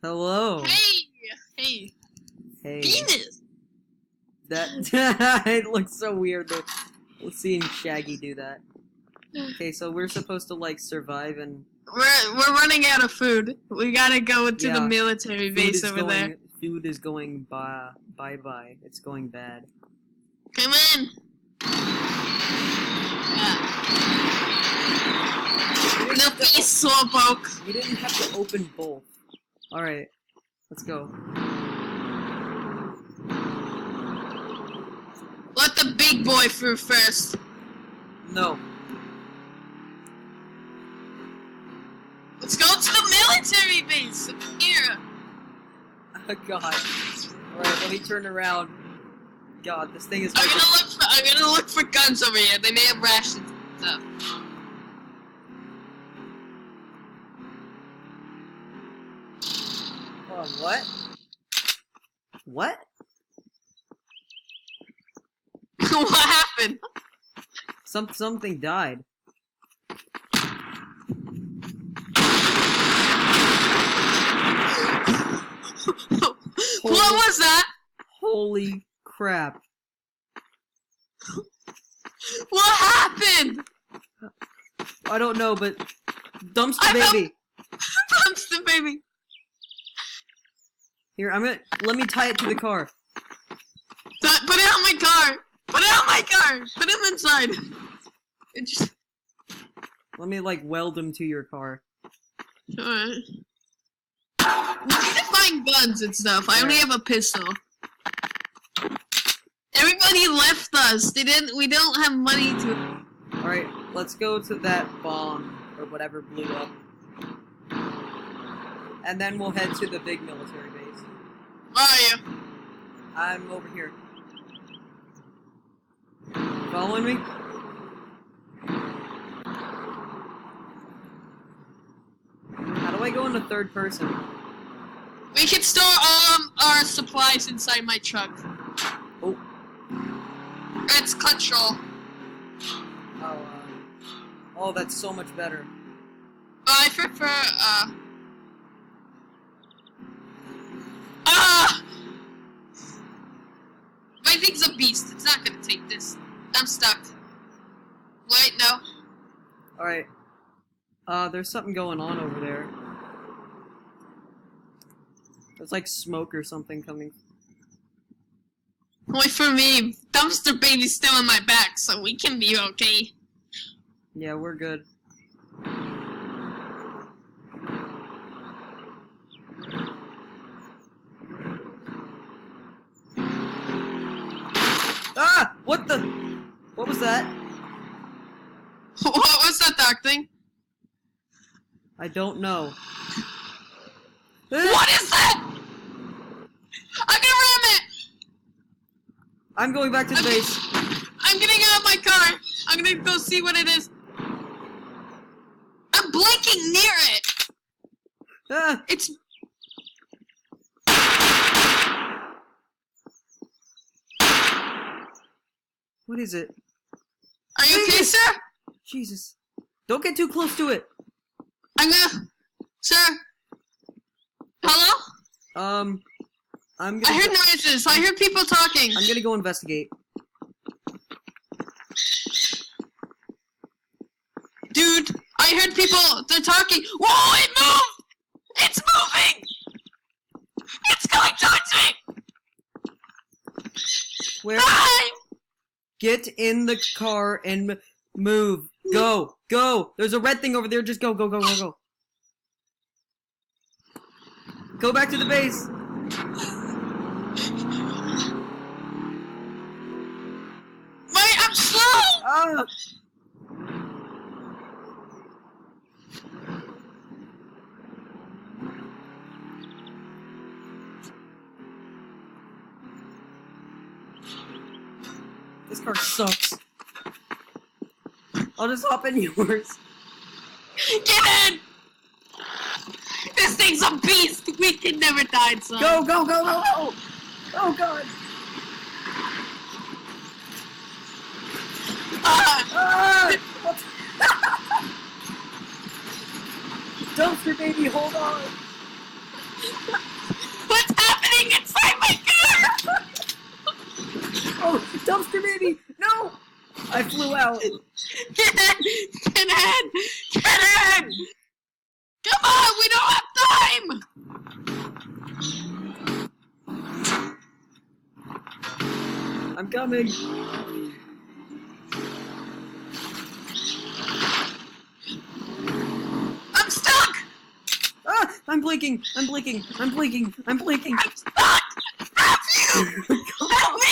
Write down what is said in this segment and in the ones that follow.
Hello. Hey. Hey. Penis. That it looks so weird though. Seeing Shaggy do that. Okay, so we're supposed to like survive and We're running out of food. We gotta go to the military base over there. Food is going bye. It's going bad. Come in. No peace, slowpoke. We didn't have to open both. Alright, let's go. Let the big boy through first. No. Let's go to the military base. Here. Oh god. Alright, let me turn around. God, this thing is. I'm gonna look for guns over here. They may have rations and stuff. Oh, what? What? What happened? Something died. What was that? Holy crap. What happened? I don't know, but dumpster baby. Dumpster baby. Here, let me tie it to the car. Put it on my car. Put it on my car. Put him inside. Let me like weld him to your car. Alright. We need to find guns and stuff. I only have a pistol. Everybody left us. We don't have money to. Alright, let's go to that bomb or whatever blew up. And then we'll head to the big military base. Where are you? I'm over here. Following me? How do I go into third person? We can store our supplies inside my truck. Oh. It's control. Oh, that's so much better. I prefer, my thing's a beast. It's not gonna take this. I'm stuck. Wait, no. Alright. There's something going on over there. There's like smoke or something coming. Wait for me. Dumpster baby's still in my back, so we can be okay. Yeah, we're good. Ah! What the? What was that? What was that dark thing? I don't know. What is that? I'm gonna ram it! I'm going back to the base. I'm getting out of my car. I'm gonna go see what it is. I'm blinking near it. Ah! It's. What is it? Are you okay, sir? Jesus. Don't get too close to it. I'm gonna. Sir? Hello? I'm gonna. I heard noises. I heard people talking. I'm gonna go investigate. Dude, I heard people. They're talking. Whoa! It moved! It's moving! It's going towards me! Where? Bye! Get in the car and move. Go. Go. There's a red thing over there. Just go. Go. Go. Go. Go. Go back to the base. Wait, I'm slow! Ah. This car sucks. I'll just hop in yours. Get in! This thing's a beast! We can never die, son. Go, go, go, go, go! Oh god! Ah! What? Dumpster baby, hold on! What's happening inside my car? Oh, dumpster baby! No! I flew out. Get in! Get in! Get in! Come on, we don't have time! I'm coming. I'm stuck! Ah! I'm blinking. I'm blinking. I'm blinking. I'm blinking. I'm stuck! Help you! Help me!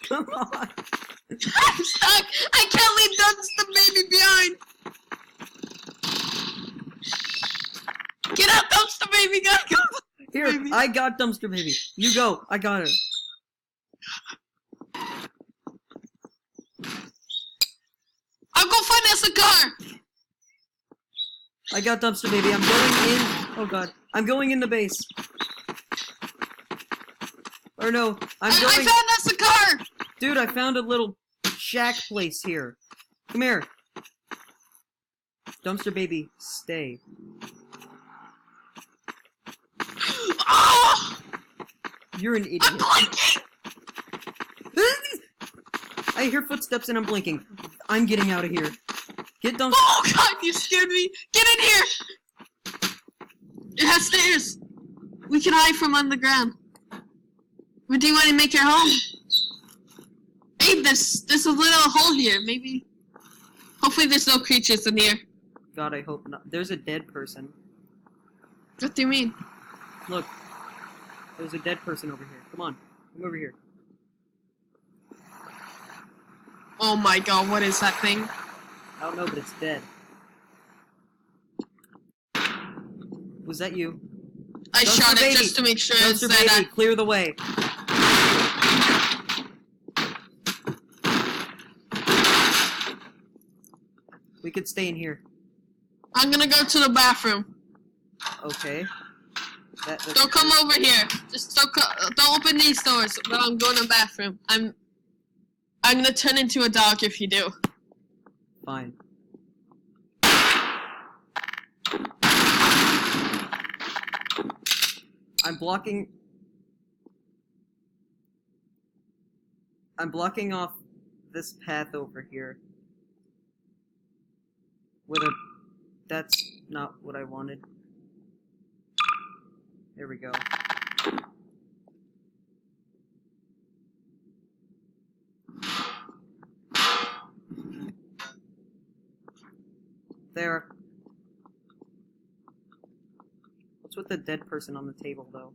Come on. I'm stuck! I can't leave the baby behind! Get out, dumpster baby! Gotta go! Here, Baby. I got dumpster baby. You go. I got her. I'll go find us a car! I got dumpster baby. I'm going in. Oh god. I'm going in the base. Or no, I I'm going. found us a car! Dude, I found a little shack place here. Come here. Dumpster baby, stay. Oh! You're an idiot. I'm blinking! I hear footsteps and I'm blinking. I'm getting out of here. Get dumpster. Oh god, you scared me! Get in here! It has stairs! We can hide from underground. But do you want to make your home? Hey, there's a little hole here, maybe. Hopefully there's no creatures in here. God, I hope not. There's a dead person. What do you mean? Look. There's a dead person over here. Come on. Come over here. Oh my god, what is that thing? I don't know, but it's dead. Was that you? I Dumpster shot baby. it just to make sure it's Dumpster baby, that. clear the way. We could stay in here. I'm gonna go to the bathroom. Okay. Don't come over here. Just don't open these doors. But I'm going to the bathroom. I'm gonna turn into a dog if you do. Fine. I'm blocking off this path over here. With a... That's not what I wanted. There we go. There. What's with the dead person on the table, though?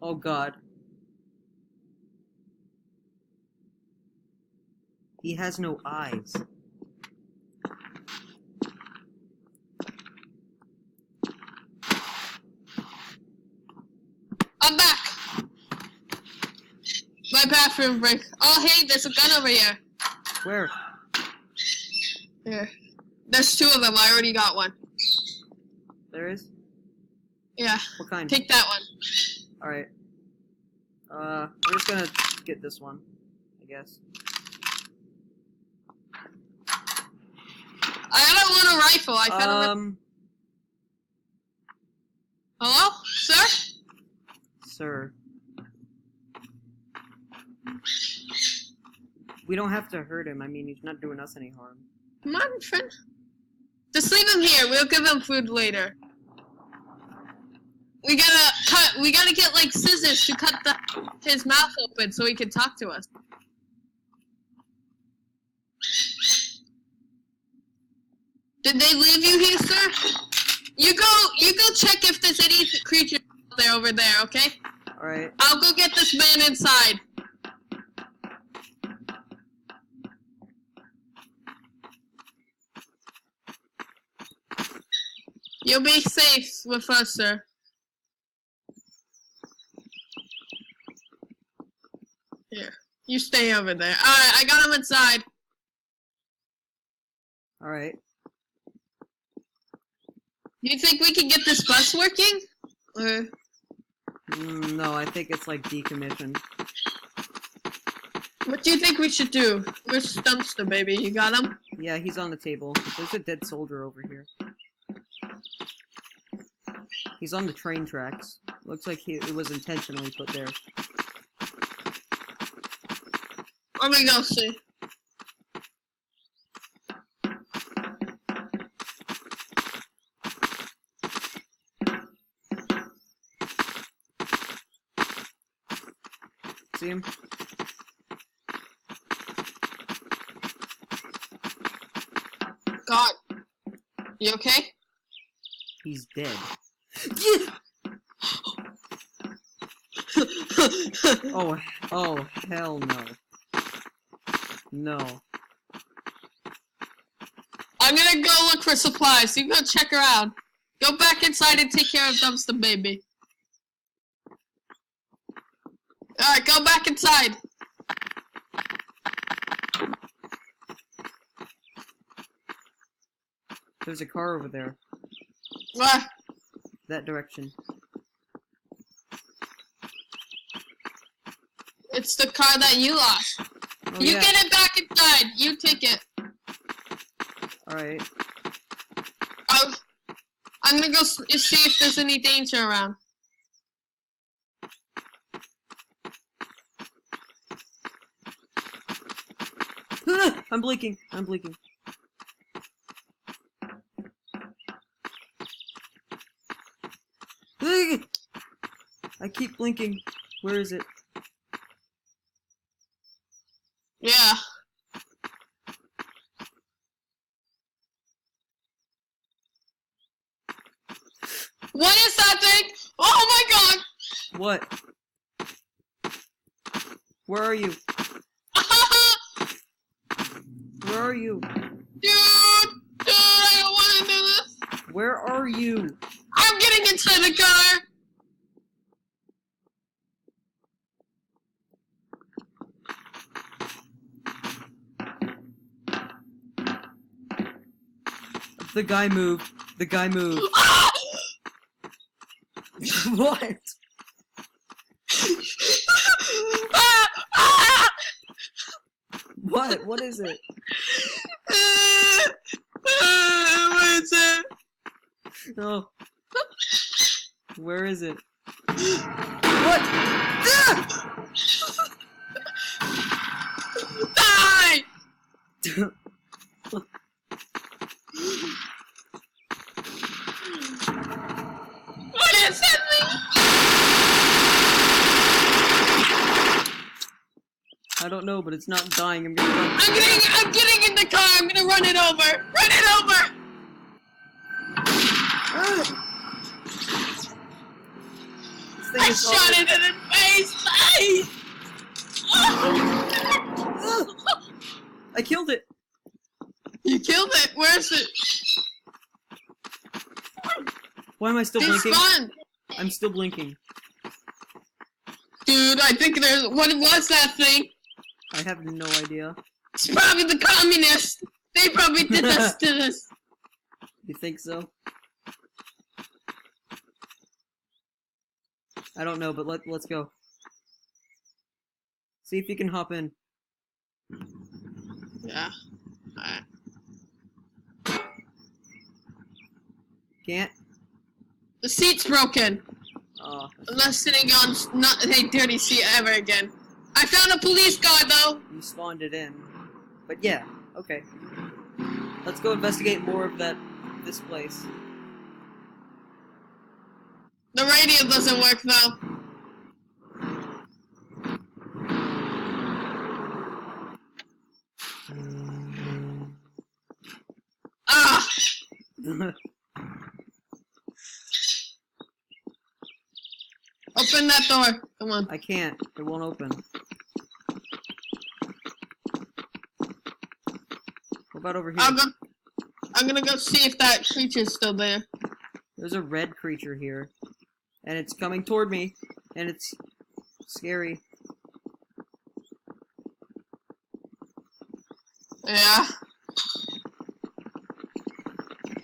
Oh god. He has no eyes. I'm back. My bathroom break. Oh hey, there's a gun over here. Where? Here. There's two of them. I already got one. There is? Yeah. What kind? Take that one. Alright. We're just gonna get this one, I guess. I got a little rifle. I found a Hello, sir? Sir. We don't have to hurt him. I mean, he's not doing us any harm. Come on, friend. Just leave him here. We'll give him food later. We gotta get like scissors to cut his mouth open so he can talk to us. Did they leave you here, sir? You go check if there's any creature out there over there, okay? Alright. I'll go get this man inside. You'll be safe with us, sir. Here. You stay over there. Alright, I got him inside. Alright. You think we can get this bus working? Or... No, I think it's like decommissioned. What do you think we should do? Where's Dumpster, baby? You got him? Yeah, he's on the table. There's a dead soldier over here. He's on the train tracks. Looks like it was intentionally put there. Let me go see. See him? God. You okay? He's dead. Oh, hell no. No. I'm gonna go look for supplies. You go check around. Go back inside and take care of Dumpster Baby. Alright, go back inside. There's a car over there. Where? That direction. It's the car that you lost. Oh, You yeah. get it back inside. You take it. Alright. I'm gonna go see if there's any danger around. I'm blinking. I'm blinking. I keep blinking. Where is it? Yeah. What is that thing? Oh my god! What? Where are you? Where are you? Dude, I don't want to do this. Where are you? I'm getting inside the car. The guy moved. The guy moved. Ah! What? Ah! Ah! What? What is it? What is it? Oh. Where is it? What? Die! What is that thing? I don't know, but it's not dying. I'm gonna run. I'm getting in the car. I'm gonna run it over. Run it over. This thing I is shot it in the face. I killed it. You killed it. Where is it? Why am I still blinking? Despawn. I'm still blinking. Dude, I think there's... What was that thing? I have no idea. It's probably the communists. They probably did this to us. You think so? I don't know, but let's go. See if you can hop in. Yeah. Alright. Can't? The seat's broken. Oh. I'm not sitting on not a dirty seat ever again. I found a police car though. You spawned it in. But yeah, okay. Let's go investigate more of this place. The radio doesn't work though. Ah! Open that door. Come on. I can't. It won't open. What about over here? I'm gonna go see if that creature's still there. There's a red creature here. And it's coming toward me. And it's scary. Yeah.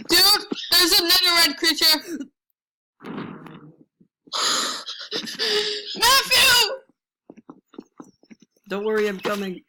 Dude, there's another red creature. Matthew! Don't worry, I'm coming.